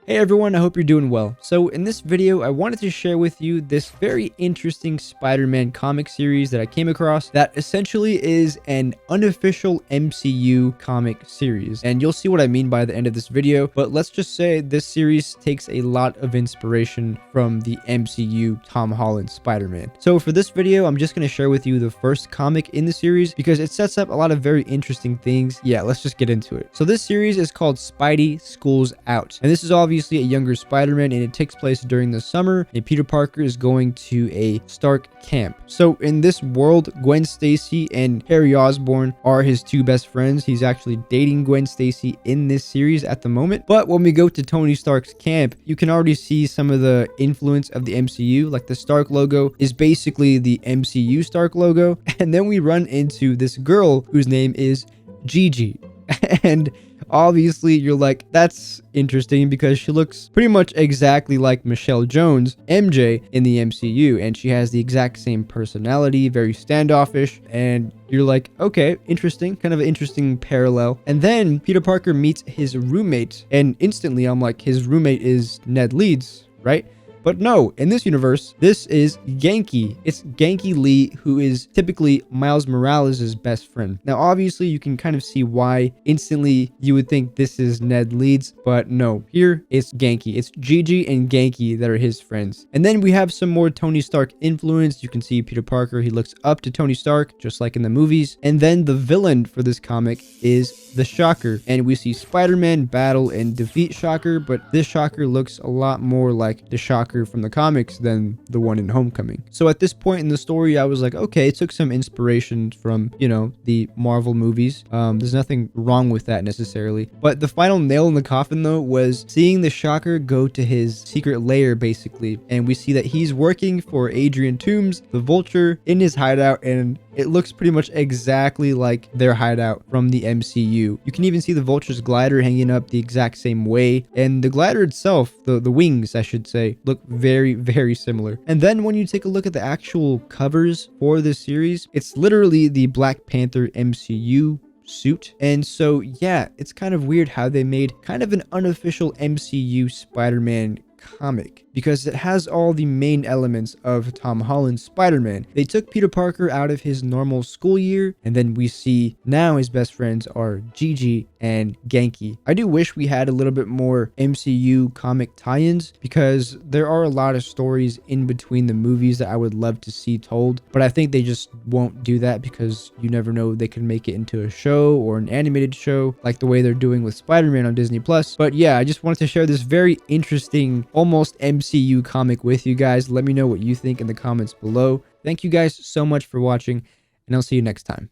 Hey everyone, I hope you're doing well. So in this video, I wanted to share with you this very interesting Spider-Man comic series that I came across that essentially is an unofficial MCU comic series. And you'll see what I mean by the end of this video, but let's just say this series takes a lot of inspiration from the MCU Tom Holland Spider-Man. So for this video, I'm just going to share with you the first comic in the series because it sets up a lot of very interesting things. Yeah, let's just get into it. So this series is called Spidey School's Out. And this is obviously a younger Spider-Man, and it takes place during the summer, and Peter Parker is going to a Stark camp. So in this world, Gwen Stacy and Harry Osborn are his two best friends. He's actually dating Gwen Stacy in this series at the moment. But when we go to Tony Stark's camp, you can already see some of the influence of the MCU. Like the Stark logo is basically the MCU Stark logo. And then we run into this girl whose name is Gigi. And obviously you're like, that's interesting because she looks pretty much exactly like Michelle Jones, MJ, in the MCU, and she has the exact same personality, very standoffish, and you're like, okay, interesting, kind of an interesting parallel. And then Peter Parker meets his roommate, and instantly I'm like, his roommate is Ned Leeds, right? But no, in this universe, this is Genki. It's Genki Lee, who is typically Miles Morales' best friend. Now, obviously, you can kind of see why instantly you would think this is Ned Leeds, but no, here it's Genki. It's Gigi and Genki that are his friends. And then we have some more Tony Stark influence. You can see Peter Parker, he looks up to Tony Stark, just like in the movies. And then the villain for this comic is the Shocker. And we see Spider-Man battle and defeat Shocker, but this Shocker looks a lot more like the Shocker from the comics than the one in Homecoming. So at this point in the story, I was like, okay, it took some inspiration from, you know, the Marvel movies. There's nothing wrong with that necessarily. But the final nail in the coffin, though, was seeing the Shocker go to his secret lair, basically. And we see that he's working for Adrian Toomes, the Vulture, in his hideout, and it looks pretty much exactly like their hideout from the MCU. You can even see the Vulture's glider hanging up the exact same way. And the glider itself, the wings, I should say, look very, very similar. And then when you take a look at the actual covers for this series, it's literally the Black Panther MCU suit. And so, yeah, it's kind of weird how they made kind of an unofficial MCU Spider-Man comic because it has all the main elements of Tom Holland's Spider-Man. They took Peter Parker out of his normal school year, and then we see now his best friends are Gigi and Genki. I do wish we had a little bit more MCU comic tie-ins because there are a lot of stories in between the movies that I would love to see told, but I think they just won't do that because you never know, they can make it into a show or an animated show like the way they're doing with Spider-Man on Disney+. But yeah, I just wanted to share this very interesting, almost MCU comic with you guys. Let me know what you think in the comments below. Thank you guys so much for watching, and I'll see you next time.